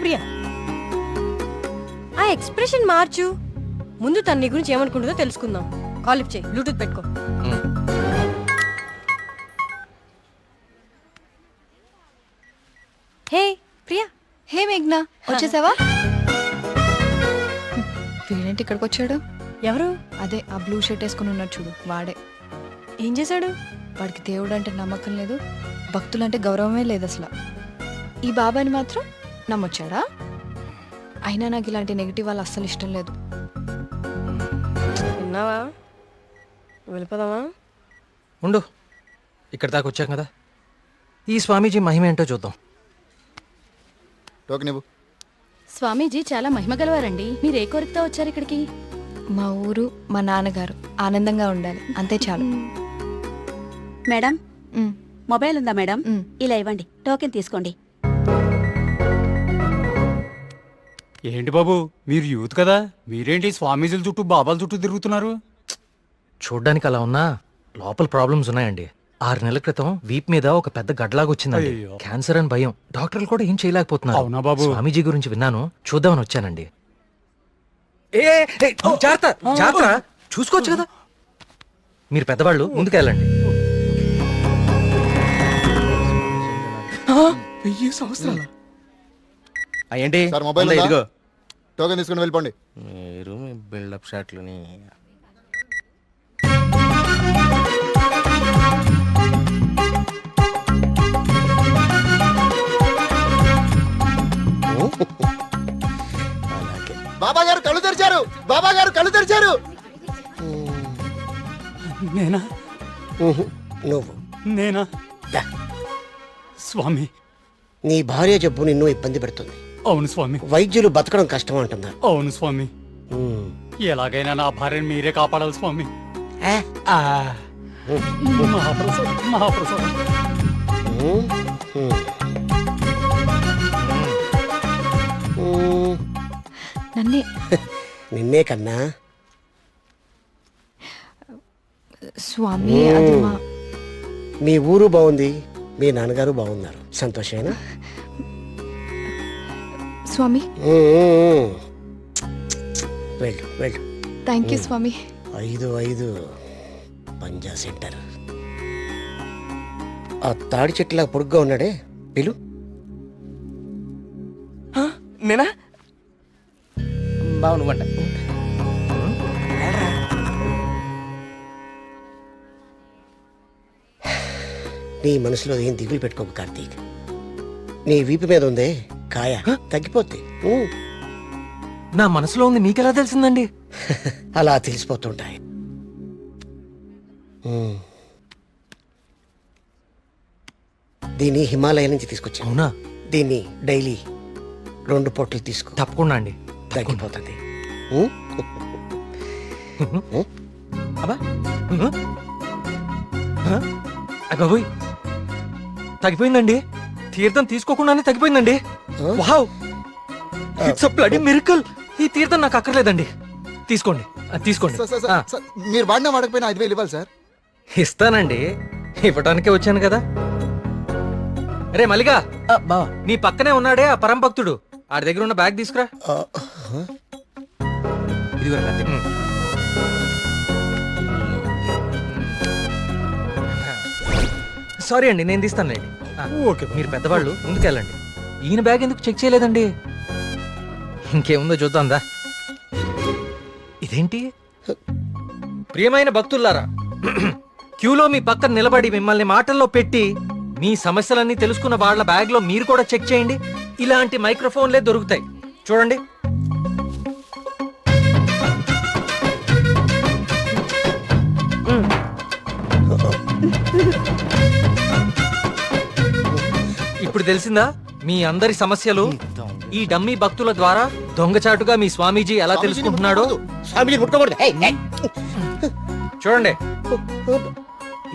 ప్రియా ఆ ఎక్స్ప్రెషన్ మార్చు. ముందు తన నీ గురించి ఏమనుకుంటుందో తెలుసుకుందాం. కాల్ లిఫ్ట్ చేయి, బ్లూటూత్ పెట్టుకో. హే ప్రియా. హే మేఘ్నా, వచ్చేసావా? వీడేంటి ఇక్కడికి వచ్చాడు? ఎవరు? అదే ఆ బ్లూ షర్ట్ వేసుకుని ఉన్నాడు చూడు, వాడే. ఏం చేశాడు? వాడికి దేవుడు అంటే నమ్మకం లేదు, భక్తులంటే గౌరవమే లేదు అసలు. ఈ బాబాని మాత్రం నమ్మొచ్చాడా? అయినా నాకు ఇలాంటి నెగిటివ్ వాళ్ళు అస్సలు ఇష్టం లేదు. విన్నావా? వెళ్ళిపోదామా? ఉండు, ఇక్కడ దాకా వచ్చాం కదా, ఈ స్వామీజీ మహిమ ఏంటో చూద్దాం. టోకెన్ ఇవ్వు. స్వామీజీ చాలా మహిమగలవారండి. మీరు ఏ కోరికతో వచ్చారు ఇక్కడికి? మా ఊరు, మా నాన్నగారు ఆనందంగా ఉండాలి, అంతే చాలు. మేడం, ఉమ్, మొబైల్ ఉందా మేడం? ఉమ్. ఇలా ఇవ్వండి, టోకెన్ తీసుకోండి. ఏంటి బాబు, మీరు యూత్ కదా, మీరేంటి స్వామీజీల చుట్టూ బాబాల చుట్టూ తిరుగుతున్నారు? చూడ్డానికి అలా ఉన్నా లోపల ప్రాబ్లమ్స్ ఉన్నాయండి. 6 నెలల క్రితం వీప్ మీద ఒక పెద్ద గడ్లాగా వచ్చిందండి. అయ్యో. క్యాన్సర్ అని భయం, డాక్టర్లు కూడా ఏం చేయలేకపోతున్నారు. అవునా బాబు? స్వామీజీ గురించి విన్నాను, చూద్దామని వచ్చానండి. జాగ్రత్త జాగ్రత్త, చూసుకోవచ్చు కదా. మీరు పెద్దవాళ్ళు, ముందుకెళ్ళండి. 1000 సంవత్సరాల ఏంటి సార్ మొబైల్ ఉందా? ఉందా? ఇదిగో. టోకెన్ తీసుకుని వెళ్ళిపోండి. మీరు మీ బిల్డప్ షాట్లని. బాబా గారు కళ్ళు తెరిచారు, బాబా గారు కళ్ళు తెరిచారు. నేనా? నువ్వు నేనా? దా. స్వామి. నీ భార్య జబ్బు నిన్ను ఇబ్బంది పెడుతుంది. అవును స్వామి. వైద్యులు బతకడం కష్టం అంటున్నారు. అవును స్వామి. ఉమ్. ఎలాగైనా నా భార్యను మీరే కాపాడాలి స్వామి. ఆ? ఆ. మహాప్రసాదం, మహాప్రసాదం. ఉమ్. ఉమ్. ఉమ్. నన్నే. నిన్నే కన్నా. స్వామి, అది మా మీ ఊరు బాగుంది, మీ నాన్నగారు బాగున్నారు, సంతోషమేనా? స్వామి. ఉమ్. వెళ్ళు వెళ్ళు. థ్యాంక్ యూ స్వామి. 5 పంజా సెంటర్. ఆ తాడి చెట్టులా పొడుగ్గా ఉన్నాడే, పిలు. నేనా? బావు నువ్వంట. నీ మనసులో ఏం దిగులు పెట్టుకోకు కార్తీక్. నీ వీపు మీద ఉందే కాయ, తగ్గిపోతే నా మనసులో ఉంది మీకెలా తెలిసిందండి? అలా తెలిసిపోతుంటాయి. ఉమ్. దీన్ని హిమాలయ నుంచి తీసుకొచ్చా. అవునా? దీన్ని డైలీ 2 పొట్లు తీసుకో, తప్పకుండా అండి, తగ్గిపోతుంది. ఉమ్. అబ్బా అబ్బాయి, తగ్గిపోయిందండి. తీర్థం తీసుకోకుండానే తగ్గిపోయిందండి. Wow, it's a bloody miracle. ఈ తీర్థం నాకు అక్కర్లేదండి, తీసుకోండి తీసుకోండి. సార్, సార్, సార్, సార్, మీరు వాడినా వాడకపోయినా 5000 ఇవ్వాలి సార్. ఇస్తానండి, ఇవ్వటానికే వచ్చాను కదా. రే మల్లిగా, నీ పక్కనే ఉన్నాడే ఆ పరం భక్తుడు, ఆడి దగ్గర ఉన్న బ్యాగ్ తీసుకురా. ఇదిగో సారీ అండి, నేను తీస్తానులేండి. ఓకే. మీరు పెద్దవాళ్ళు, ముందుకెళ్ళండి. ఈయన బ్యాగ్ ఎందుకు చెక్ చేయలేదండి? ఇంకేముందో చూద్దాందా. ఇదేంటి? ప్రియమైన భక్తులారా, క్యూలో మీ పక్కన నిలబడి మిమ్మల్ని మాటల్లో పెట్టి మీ సమస్యలన్నీ తెలుసుకున్న వాళ్ళ బ్యాగ్ లో మీరు కూడా చెక్ చేయండి. ఇలాంటి మైక్రోఫోన్లే దొరుకుతాయి, చూడండి. ఇప్పుడు తెలిసిందా మీ అందరి సమస్యలు? ఈ డమ్మీ భక్తుల ద్వారా దొంగచాటుగా మీ స్వామీజీ ఎలా తెలుసుకుంటున్నాడో. స్వామిని ముట్టకూడదు. ఏయ్, ఏయ్. చూడండి,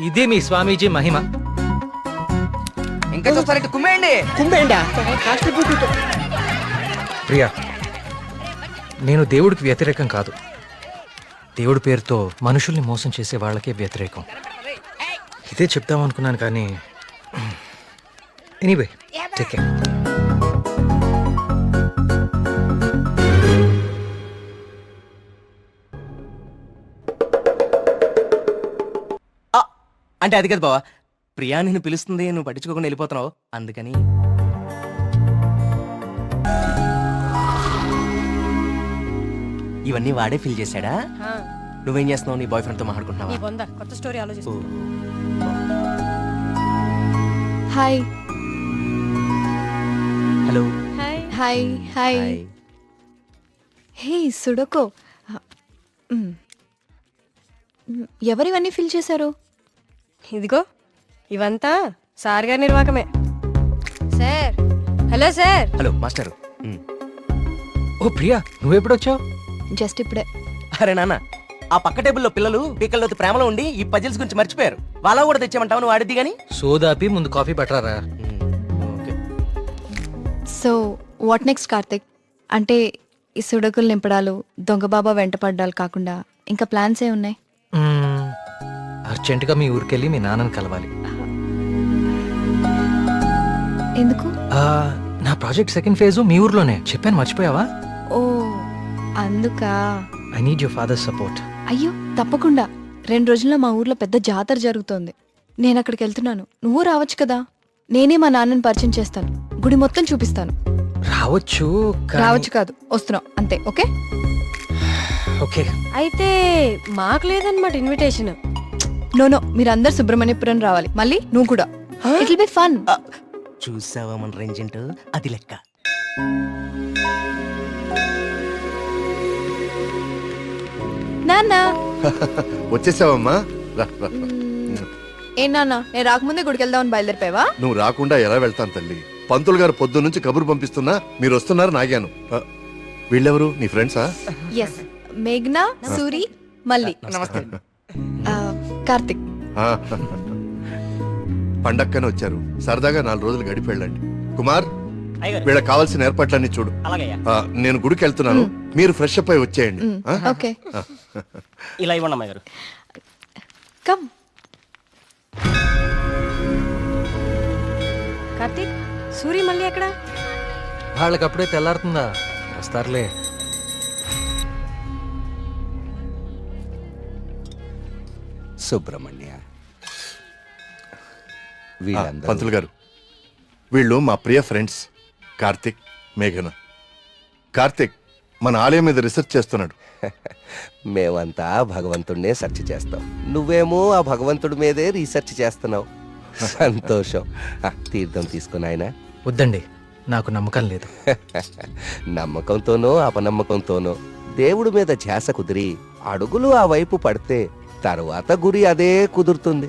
ఇది మీ స్వామీజీ మహిమ. ఇంకా చూస్తారంటే కుమ్మేయండి. కుంభేండా? కాస్ట్లీతో. ప్రియా, నేను దేవుడికి వ్యతిరేకం కాదు. దేవుడి పేరుతో మనుషుల్ని మోసం చేసే వాళ్ళకే వ్యతిరేకం. ఇదే చెప్దాం అనుకున్నాను కానీ ఎనీవే, టేక్ కేర్. అంటే అది కదా బావా, ప్రియా నిన్ను పిలుస్తుంది, నువ్వు పట్టించుకోకుండా వెళ్ళిపోతున్నావు అందుకని. ఇవన్నీ వాడే ఫిల్ చేశాడా? ఆ, నువ్వేం చేస్తున్నావు? నీ బాయ్ ఫ్రెండ్ తో మాట్లాడుకుంటున్నావా? నీ బొంద కొత్త స్టోరీ ఆలోచిస్తు. Hi hello. Hi. Hi hi hey Sudoku. ఎవరివన్నీ ఫిల్ చేశారు? ఇదిగో ఇవంతా సార్ గారి నిర్వాకమే. Sir, hello sir. Hello master. Oh Priya, నువ్వెప్పుడొచ్చావు? జస్ట్ ఇప్పుడే. అరే నాన్న, ఆ పక్క టేబుల్లో పిల్లలు పీకల్లోతి ప్రేమలో ఉండి ఈ పజిల్స్ గురించి మర్చిపోయారు. వాళ్ళ కూడా తెచ్చామంటావు, నువ్వు ఆడిద్ది గానీ. సోదాపి ముందు కాఫీ పట్టరారా. Okay. So what next Karthik? అంటే ఈ సుడకులు నింపడాలు, దొంగ బాబా వెంట పడ్డాలు కాకుండా ఇంకా ప్లాన్స్ ఏ ఉన్నాయి? అర్జెంటుగా మీ ఊరికెళ్ళి మీ నాన్నని కలవాలి. ఎందుకు? ఆ, నా ప్రాజెక్ట్ సెకండ్ ఫేజ్ మీ ఊర్లోనే, చెప్పాను మర్చిపోయావా? ఓ అందుకా. I need your father support. అయ్యో తప్పకుండా. 2 రోజుల్లో మా ఊర్లో పెద్ద జాతర జరుగుతోంది. నేను అక్కడికి వెళ్తున్నాను. నువ్వు రావచ్చు కదా. నేనే మా నాన్నని పరిచయం చేస్తాను, గుడి మొత్తం చూపిస్తాను. రావచ్చు కానీ- రావచ్చు కాదు, వస్తున్నావు అంతే. Okay okay. అయితే మాకు లేదన్నమాట ఇన్విటేషన్. నో మీరందరు సుబ్రహ్మణ్యపురం రావాలి. మళ్ళీ నువ్వు కూడా. It will be fun. చూసావా మన రేంజెంట్? అది లెక్క. నాన్న. వచ్చేసావమ్మా, రా, రా. ఏ నాన్న, నేను రాకముందే గుడికి వెళ్దామని బయలుదేరిపోయావా? నువ్వు రాకుండా ఎలా వెళ్తాను తల్లి? పంతులు గారు పొద్దు నుంచి కబురు పంపిస్తున్నా మీరు వస్తున్నారు నాగాను. వీళ్ళెవరు నీ ఫ్రెండ్సా? ఎస్, మేఘ్నా, సూరి, మళ్ళీ నమస్తే. కార్తిక్. ఆ, పండక్కనే వచ్చారు. సరదాగా 4 రోజులు గడిపి వెళ్ళండి. కుమార్, వీళ్ళకి కావాల్సిన ఏర్పాట్లన్నీ చూడు. నేను గుడికి వెళ్తున్నాను, మీరు ఫ్రెష్ అప్ అయి వచ్చేయండి. ఆ? ఓకే ఇలా ఇవ్వండి అమ్మాయి గారు. కమ్. కార్తీక్, సూరి మళ్ళీ ఎక్కడ? వాళ్ళకి అప్పుడే తెల్లారుతుందా? వస్తారులే. సుబ్రహ్మణ్య, పంతులు గారు, వీళ్ళు మా ప్రియ ఫ్రెండ్స్ కార్తిక్, మేఘన. కార్తిక్ మన ఆలయం మీద రీసెర్చ్ చేస్తున్నాడు. మేమంతా భగవంతుడినే సెర్చ్ చేస్తాం, నువ్వేమో ఆ భగవంతుడి మీదే రీసెర్చ్ చేస్తున్నావు. సంతోషం. తీర్థం తీసుకుని ఆయన. వద్దండి, నాకు నమ్మకం లేదు. నమ్మకంతోనో అపనమ్మకంతోనో దేవుడి మీద ధ్యాస కుదిరి అడుగులు ఆ వైపు పడితే తరువాత గురి అదే కుదురుతుంది.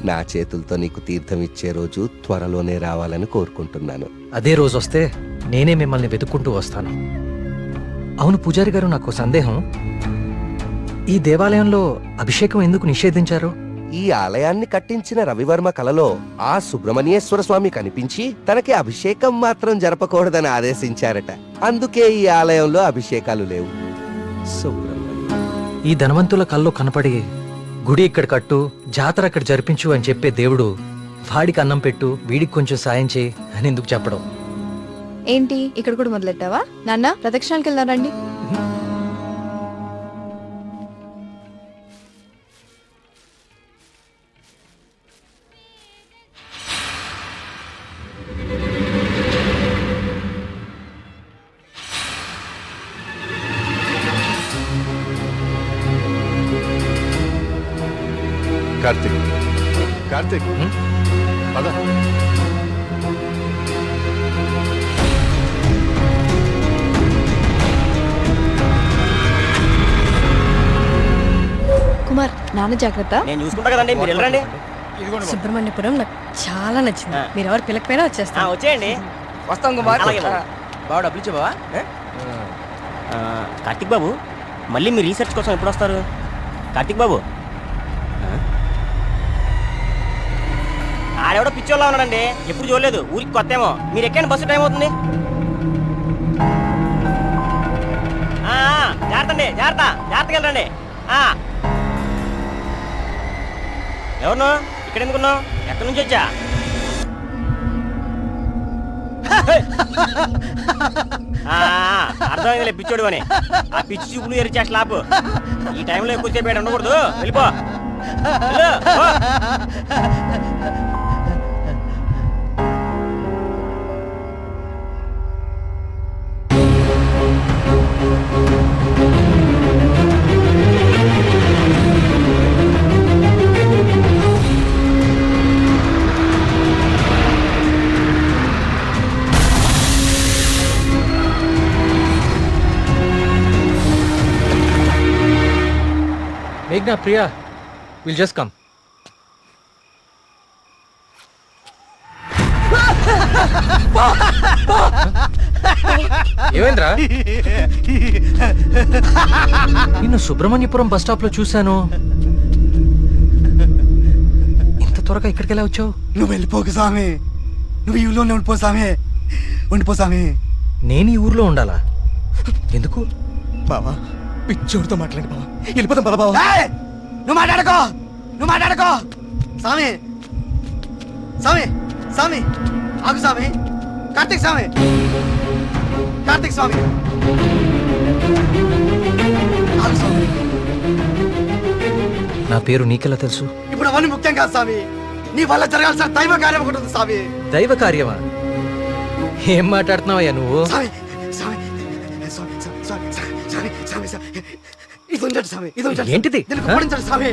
నా చేతులతో నీకు తీర్థం ఇచ్చే రోజు త్వరలోనే రావాలని కోరుకుంటున్నాను. అదే రోజు వస్తే నేనే మిమ్మల్ని వెతుక్కుంటూ వస్తాను. అవును పూజారి గారు, నాకు సందేహం. ఈ దేవాలయంలో అభిషేకం ఎందుకు నిషేధించారు? ఈ ఆలయాన్ని కట్టించిన రవివర్మ కలలో ఆ సుబ్రహ్మణ్యేశ్వర స్వామి కనిపించి తనకి అభిషేకం మాత్రం జరపకూడదని ఆదేశించారట. అందుకే ఈ ఆలయంలో అభిషేకాలు లేవు. ఈ ధనవంతుల కల్లో కనపడి గుడి ఇక్కడ కట్టు, జాతర అక్కడ జరిపించు అని చెప్పే దేవుడు వాడికి అన్నం పెట్టు, వీడికి కొంచెం సాయం చేయి అని ఎందుకు చెప్పడం? ఏంటి ఇక్కడ కూడా మొదలెట్టావా? నాన్న, ప్రదక్షిణాలకు వెళ్దాం రండి. కార్తిక్, కార్తిక్, పద. కుమార్, నాన్న జాగ్రత్త. నేను చూసుకుంటా కదండి, మీరు వెళ్ళండి. సుబ్రహ్మణ్యపురం నాకు చాలా నచ్చింది. మీరు ఎవరు పిలకపోయినా వచ్చేస్తా. వచ్చేయండి. వస్తాం కుమార్. బాబు డబ్బులు ఇచ్చే బావా. కార్తిక్ బాబు, మళ్ళీ మీ రీసెర్చ్ కోసం ఎప్పుడు వస్తారు? కార్తిక్ బాబు, ఆడెవడో పిచ్చోళ్ళ ఉన్నాడండి, ఎప్పుడు చూడలేదు, ఊరికి కొత్త ఏమో. మీరు ఎక్కండి, బస్సు టైం అవుతుంది. జాగ్రత్త అండి, జాగ్రత్త, జాగ్రత్తగా వెళ్ళండి. ఎవరు ఇక్కడ ఎందుకున్నావు? ఎక్కడి నుంచి వచ్చా? అర్థమైందిలే పిచ్చోడు అని. ఆ పిచ్చి చూపులు ఎరిచేస్తా లాపు. ఈ టైంలో ఎక్కువసేపు ఉండకూడదు, వెళ్ళిపో. మేఘ్నా ప్రియా విల్ జస్ట్ కమ్. ఏమైందిరా? నిన్ను సుబ్రహ్మణ్యపురం బస్ స్టాప్ లో చూశాను. ఇంత త్వరగా ఇక్కడికి ఎలా వచ్చావు? నువ్వు వెళ్ళిపోకు స్వామి, నువ్వు ఈ ఊళ్ళోనే ఉండిపో స్వామి, ఉండిపో స్వామి. నేను ఈ ఊర్లో ఉండాలా? ఎందుకు? బావా పిచ్చోడితో మాట్లాడి బావా, వెళ్ళిపోతాం పద బావా. నువ్వు మాట్లాడుకో, నువ్వు మాట్లాడుకో స్వామి. స్వామి స్వామి ఆగు స్వామి. కార్తీక్ స్వామి, కార్తీక్ స్వామి ఆగు స్వామి. నా పేరు నీకెలా తెలుసు? ఇప్పుడు అవన్నీ ముఖ్యం కాదు స్వామి, నీ వల్ల జరగాల్సిన దైవ కార్యం ఒకటి ఉంది స్వామి. దైవ కార్యమా? ఏం మాట్లాడుతున్నావయ్యా నువ్వు? స్వామి స్వామి స్వామి స్వామి స్వామి స్వామి స్వామి ఇది ఉంచండి స్వామి, ఇది ఉంచండి. ఏంటిది? దీన్ని కుప్పడించండి స్వామి,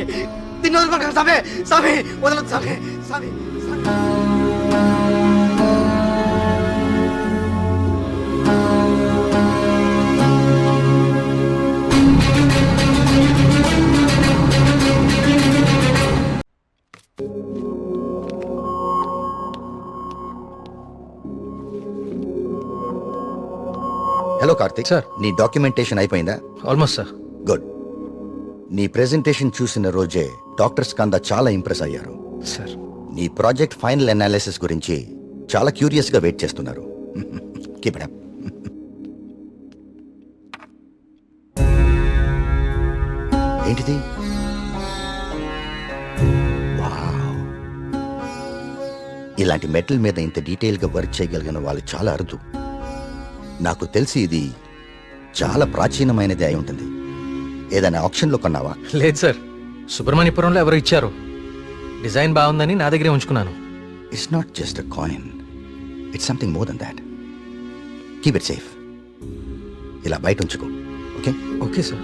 దీన్ని వదలకండి స్వామి, స్వామి వదలదు స్వామి, స్వామి. Hello Karthik sir. నీ డాక్యుమెంటేషన్ అయిపోయిందా? Almost sir. గుడ్. నీ ప్రెజెంటేషన్ చూసిన రోజే డాక్టర్స్ కంద చాలా ఇంప్రెస్ అయ్యారు. సార్ నీ ప్రాజెక్ట్ ఫైనల్ అనాలిసిస్ గురించి చాలా క్యూరియస్ గా వెయిట్ చేస్తున్నారు. Keep it up. ఏంటిది? వావ్. ఇలాంటి మెటల్ మీద ఇంత డీటెయిల్ గా వర్క్ చేయగలిగిన వాళ్ళు చాలా అరుదు. నాకు తెలిసి ఇది చాలా ప్రాచీనమైనది అయి ఉంటుంది. ఏదైనా ఆప్షన్లో కొన్నావా? లేదు సార్, సుబ్రహ్మణ్యపురంలో ఎవరో ఇచ్చారు. డిజైన్ బాగుందని నా దగ్గరే ఉంచుకున్నాను. It's not just a coin, it's something more than that. Keep it safe. ఇలా బయట ఉంచుకో. ఓకే? Okay sir.